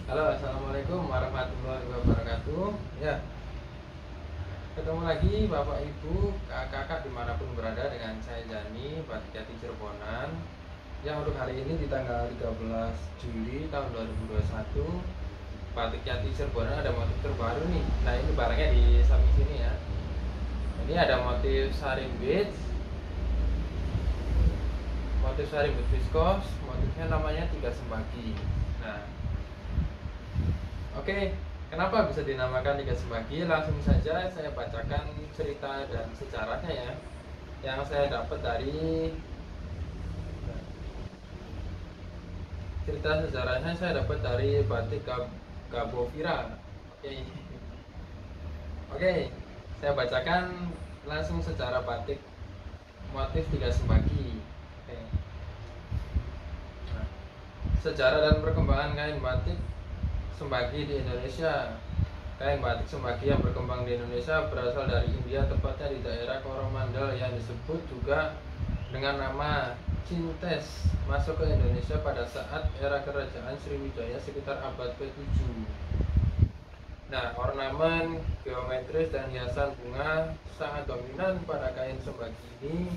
Halo, assalamualaikum warahmatullahi wabarakatuh. Ya, ketemu lagi Bapak Ibu, kakak-kakak dimanapun berada dengan saya Jani, Batik Jati Cirebonan. Yang untuk hari ini di tanggal 13 Juli tahun 2021, Batik Jati Cirebonan ada motif terbaru nih. Nah, ini barangnya di samping sini ya. Ini ada motif sarin beads, motif sarin beads viskos, motifnya namanya tiga sembagi. Nah, oke, kenapa bisa dinamakan Tiga Sembagi? Langsung saja saya bacakan cerita dan sejarahnya ya. Yang saya dapat dari cerita sejarahnya saya dapat dari batik Gabovira. Oke. Oke, saya bacakan langsung secara batik motif Tiga Sembagi. Oke. Nah, sejarah dan perkembangan kain batik Sembagi di Indonesia. Kain batik sembagi yang berkembang di Indonesia berasal dari India, tepatnya di daerah Coromandel yang disebut juga dengan nama Cintes, masuk ke Indonesia pada saat era kerajaan Sriwijaya sekitar abad ke-7. Nah, ornamen, geometris, dan hiasan bunga sangat dominan pada kain sembagi ini.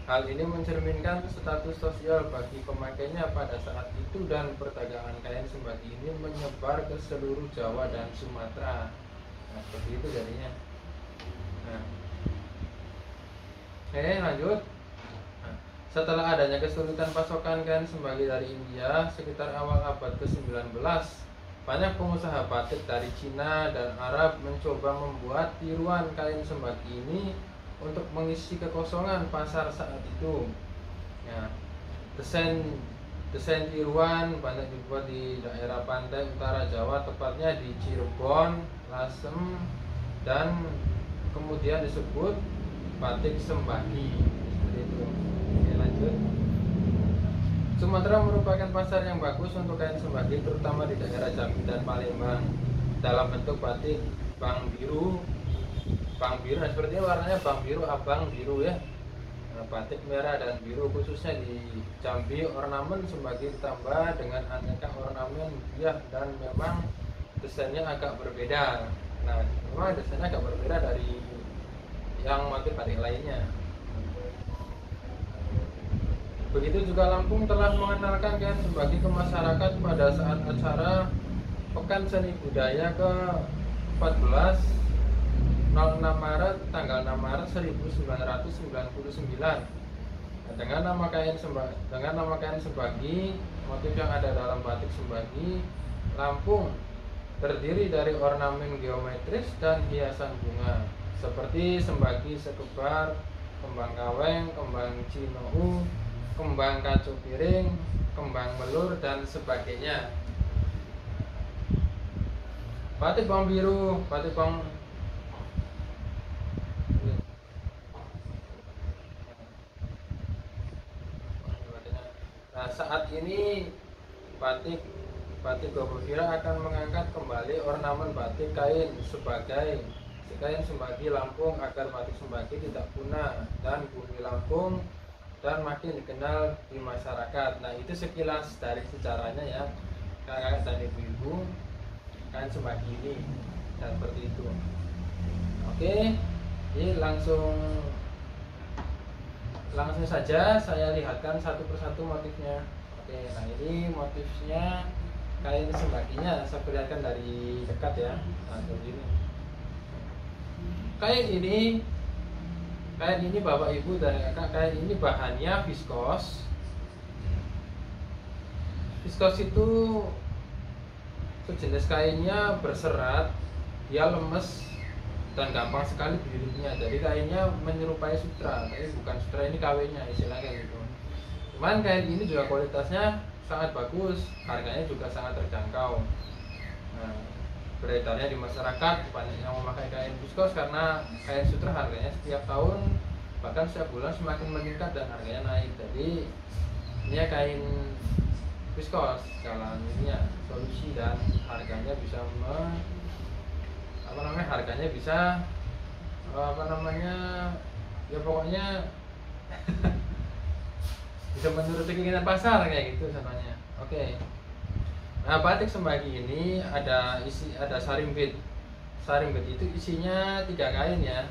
Hal ini mencerminkan status sosial bagi pemakainya pada saat itu dan perdagangan kain sembagi ini menyebar ke seluruh Jawa dan Sumatera. Nah, seperti itu jadinya. Nah, oke, lanjut. Nah, setelah adanya kesulitan pasokan kain sembagi dari India sekitar awal abad ke-19, banyak pengusaha batik dari Cina dan Arab mencoba membuat tiruan kain sembagi ini untuk mengisi kekosongan pasar saat itu. Ya, desain desain tiruan banyak dibuat di daerah pantai utara Jawa, tepatnya di Cirebon, Lasem, dan kemudian disebut batik sembagi. Seperti itu. Oke, lanjut. Sumatera merupakan pasar yang bagus untuk kain sembagi, terutama di daerah Jambi dan Palembang, dalam bentuk batik bang biru. Bang biru, nah sepertinya warnanya bang biru, abang biru ya. Nah, batik merah dan biru khususnya di Jambi, ornamen sembagi ditambah dengan aneka ornamen biah dan memang desainnya agak berbeda. Nah, memang desainnya agak berbeda dari yang motif batik lainnya. Begitu juga Lampung telah mengenalkan kain sembagi ke masyarakat pada saat acara Pekan Seni Budaya ke-14 06 Maret tanggal 6 Maret 1999. Dengan nama kain sembagi, motif yang ada dalam batik sembagi Lampung terdiri dari ornamen geometris dan hiasan bunga seperti sembagi sekebar, kembang kaweng, kembang cinou, kembang kacu piring, kembang melur, dan sebagainya. Batik bang biru, batik bang. Nah, saat ini batik Gabovira akan mengangkat kembali ornamen batik kain sebagai kain sembagi Lampung agar batik sembagi tidak punah dan bumi Lampung dan makin dikenal di masyarakat. Nah, itu sekilas dari sejarahnya ya, kakak dan ibu-ibu, kain sembagi ini. Dan seperti itu. Oke, ini langsung saja saya lihatkan satu persatu motifnya. Oke, nah ini motifnya kain sembaginya, saya perlihatkan dari dekat ya. Nah, begini. Kain ini Bapak Ibu dan Kakak, kain ini bahannya viskos. Viskos itu sejenis kainnya berserat, dia lemes dan gampang sekali birunya. Jadi kainnya menyerupai sutra, tapi bukan sutra, ini KW-nya istilahnya gitu. Cuman kain ini juga kualitasnya sangat bagus, harganya juga sangat terjangkau. Nah, beredarnya di masyarakat banyak yang memakai kain viskos karena kain sutra harganya setiap tahun bahkan setiap bulan semakin meningkat dan harganya naik. Jadi ini ya kain viskos jalan ini ya solusi, dan harganya bisa harganya bisa ya pokoknya bisa menuruti keinginan pasar kayak gitu contohnya. Oke. Nah, batik sembagi ini ada sarimbit. Sarimbit itu isinya 3 kain ya,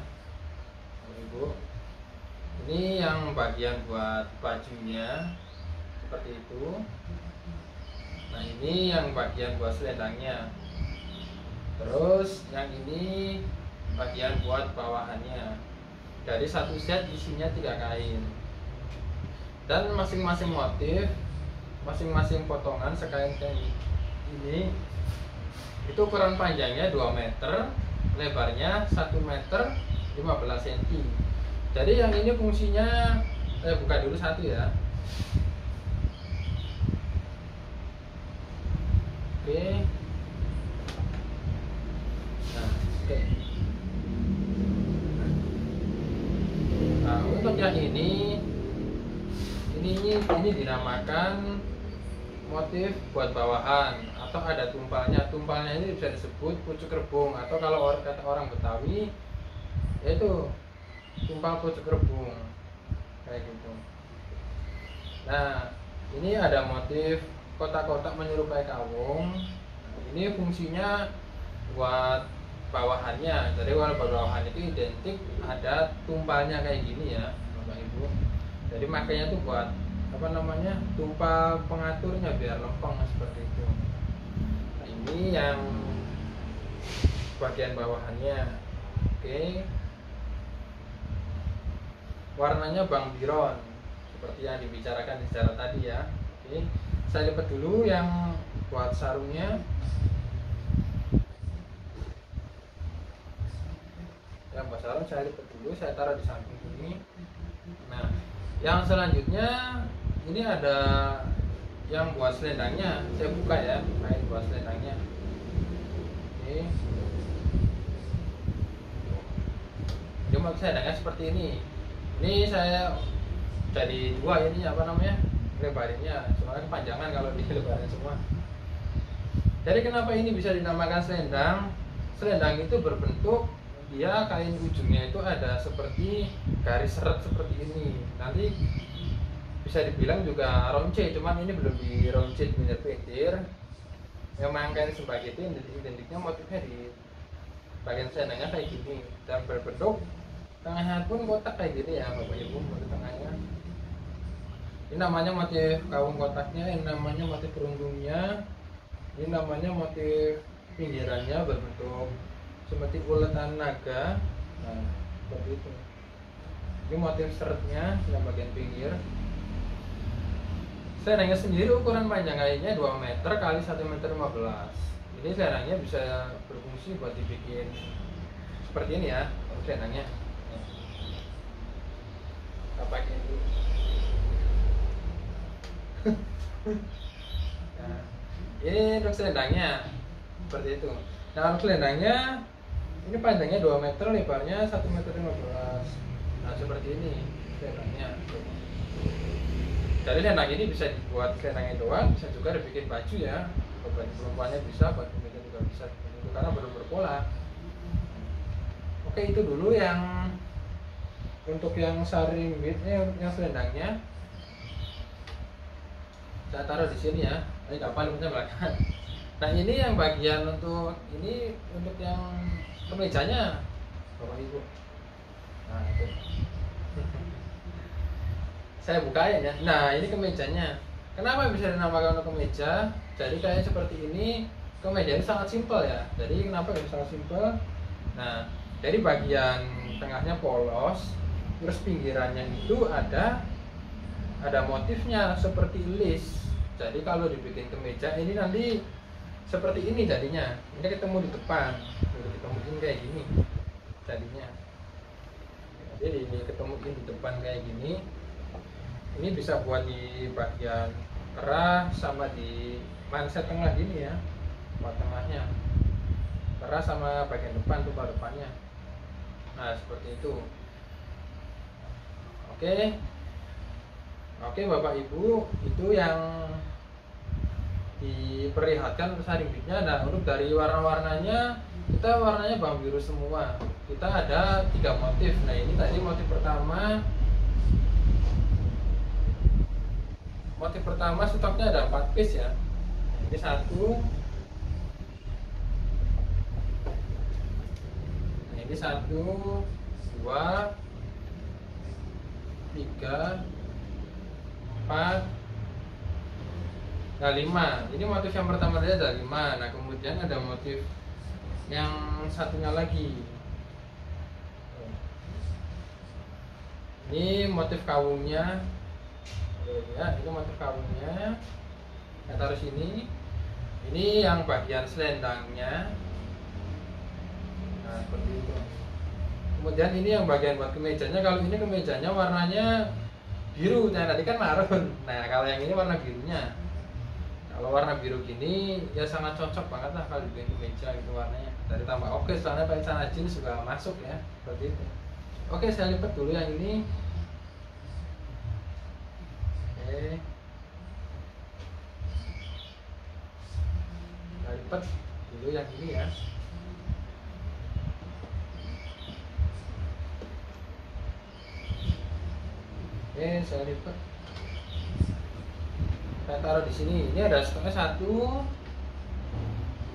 Ibu. Ini yang bagian buat bajunya seperti itu. Nah, ini yang bagian buat selendangnya. Terus yang ini bagian buat bawahannya. Dari satu set isinya 3 kain. Dan masing-masing motif, masing-masing potongan sekain kain ini itu ukuran panjangnya 2 meter, lebarnya 1 meter 15 cm. Jadi yang ini fungsinya, saya buka dulu satu ya. Oke. Nah, oke. Nah, untuk yang ini dinamakan motif buat bawahan atau ada tumpalnya. Tumpalnya ini bisa disebut pucuk rebung atau kalau kata orang Betawi yaitu tumpal pucuk rebung kayak gitu. Nah, ini ada motif kotak-kotak menyerupai kawung. Ini fungsinya buat bawahannya. Jadi kalau bawahan itu identik ada tumpalnya kayak gini ya, Bapak Ibu. Jadi makanya tuh buat tumpal pengaturnya biar lempeng seperti itu. Nah, ini yang bagian bawahannya. Oke. Warnanya Bang Biron seperti yang dibicarakan secara tadi ya. Oke. Saya lipat dulu yang buat sarungnya. Yang buat sarung saya lipat dulu, saya taruh di samping ini. Nah, yang selanjutnya ini ada yang buat selendangnya. Saya buka ya, kain buat selendangnya. Oke. Dia mau selendangnya seperti ini. Ini saya jadi 2 ini lebarinnya. Soalnya kepanjangan kalau dilebarin semua. Jadi kenapa ini bisa dinamakan selendang? Selendang itu berbentuk dia kain ujungnya itu ada seperti garis seret seperti ini. Nanti bisa dibilang juga ronce, cuman ini belum di ronce pintir-pintir. Memang kain sembagi itu identiknya motifnya di bagian selendangnya kayak gini dan berbentuk tengahnya pun kotak kayak gini ya, Bapak Ibu. Motif tengahnya ini namanya motif kawung kotaknya, ini namanya motif perunggungnya, ini namanya motif pinggirannya berbentuk seperti uletan naga. Nah, seperti itu. Ini motif seretnya yang bagian pinggir. Selendangnya sendiri ukuran panjang kainnya 2 meter kali 1 meter 15. Ini selendangnya bisa berfungsi buat dibikin seperti ini ya, selendangnya. Kita pakai dulu. Nah, ini untuk selendangnya seperti itu. Nah, untuk selendangnya ini panjangnya 2 meter, lebarnya 1 meter 15. Nah, seperti ini selendangnya. Jadi selendang ini bisa dibuat selendangnya doang, bisa juga dibikin baju ya. Baju perempuannya bisa, baju meja juga bisa, itu karena belum berpola. Oke, itu dulu yang untuk yang sarimbitnya, yang selendangnya. Saya taruh di sini ya. Ini kapan punya belakang. Nah, ini yang bagian untuk yang kemejanya, Bapak Ibu. Nah, itu. Saya bukain ya. Nah, ini kemejanya. Kenapa bisa dinamakan untuk kemeja? Jadi kayak seperti ini. Kemeja ini sangat simpel ya. Jadi kenapa ini sangat simpel? Nah, dari bagian tengahnya polos, terus pinggirannya itu ada motifnya seperti list. Jadi kalau dibikin kemeja ini nanti seperti ini jadinya. Ini ketemu di depan, ditemuin kayak gini jadinya. Jadi ini ketemuin di depan kayak gini. Ini bisa buat di bagian kerah sama di manset tengah gini ya, buat tengahnya kerah sama bagian depan tuh depannya. Nah, seperti itu. Oke Bapak Ibu, itu yang diperlihatkan sarimbitnya. Nah, untuk dari warna-warnanya, kita warnanya bawang biru semua. Kita ada 3 motif. Nah, ini tadi motif pertama stoknya ada 4 piece ya. Ini satu. Nah, ini satu, dua, tiga, empat, nah lima. Ini motif yang pertama tadi ada lima. Nah kemudian ada motif yang satunya lagi. Ini motif kawungnya. Ya, ini motif kawungnya. Saya taruh sini. Ini yang bagian selendangnya. Nah seperti itu. Kemudian ini yang bagian buat kemejanya. Kalau ini kemejanya warnanya biru, nah tadi kan marun. Nah kalau yang ini warna birunya. Kalau warna biru gini ya sangat cocok banget lah kalau dibikin kemeja itu warnanya. Dari tambah oke, soalnya pakai celana jeans juga masuk ya, seperti itu. Oke, saya lipat dulu yang ini. Oke. Saya lipat dulu yang ini ya. Oke, saya lipat. Saya taruh di sini. Ini ada stoknya 1, 2,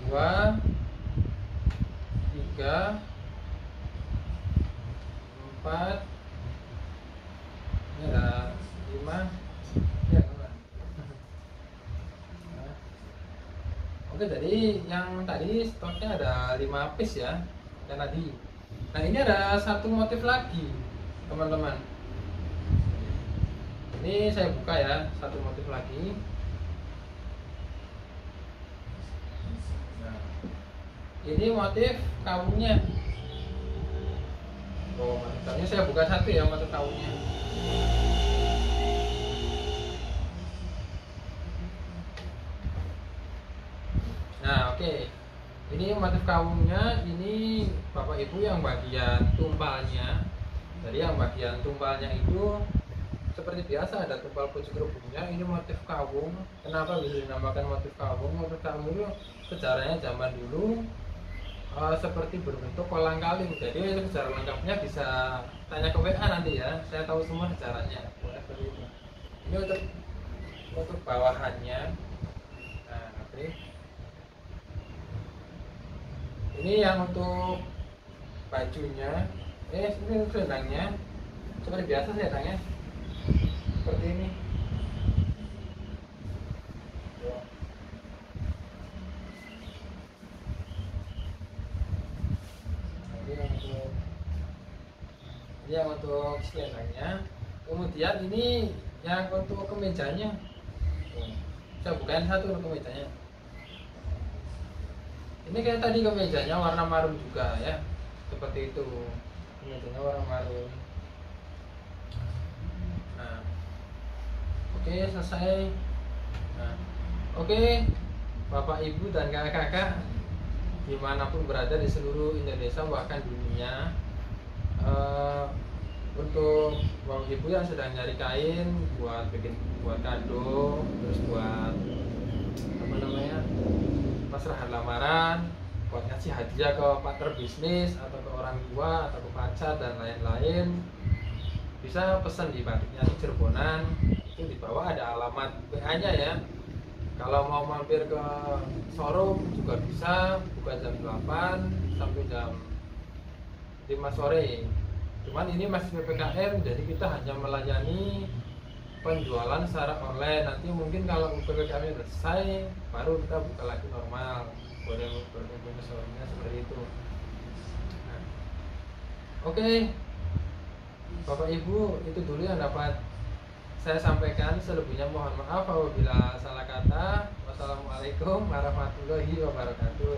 3, 4. Ini ada 5. Ya, teman. Nah. Oke, jadi yang tadi stoknya ada 5 piece ya. Yang tadi. Nah, ini ada satu motif lagi, teman-teman. Ini saya buka ya, satu motif lagi. Nah, ini motif kawungnya. Oh, motif kawungnya saya buka satu ya, motif kawungnya. Nah, oke. Ini motif kawungnya, ini Bapak Ibu yang bagian tumpalnya. Jadi yang bagian tumpalnya itu seperti biasa ada tumpal pucuk rebungnya. Ini motif kawung. Kenapa bisa dinamakan motif kawung? Motif kawung itu sejarahnya zaman dulu seperti berbentuk kolang kaling. Jadi sejarah lengkapnya bisa tanya ke WA nanti ya. Saya tahu semua sejarahnya. Seperti itu. Ini untuk bawahannya. Nah, oke. Ini yang untuk bajunya. Ini selendangnya. Seperti biasa selendangnya. Seperti ini. Ini yang untuk selendangnya. Kemudian ini yang untuk kemejanya. Saya bukain satu untuk kemejanya. Ini kayak tadi kemejanya warna marun juga ya. Seperti itu. Kemejanya warna marun. Nah, oke, selesai. Nah, oke, Bapak Ibu dan kakak-kakak dimanapun berada di seluruh Indonesia bahkan dunia, untuk Bapak Ibu yang sedang nyari kain buat buat kado, terus buat apa namanya, pasrahan lamaran, buat ngasih hadiah ke partner bisnis atau ke orang tua atau ke pacar dan lain-lain, bisa pesan di Batiknya Cirebonan. Itu di bawah ada alamat WA-nya ya. Kalau mau mampir ke showroom juga bisa, buka jam 8 sampai jam 5 sore. Cuman ini masih PPKM, jadi kita hanya melayani penjualan secara online. Nanti mungkin kalau PPKM selesai baru kita buka lagi normal. Boleh berkunjung ke showroomnya seperti itu. Nah, oke. Bapak Ibu, itu dulu yang dapat saya sampaikan. Selebihnya mohon maaf apabila salah kata. Wassalamualaikum warahmatullahi wabarakatuh.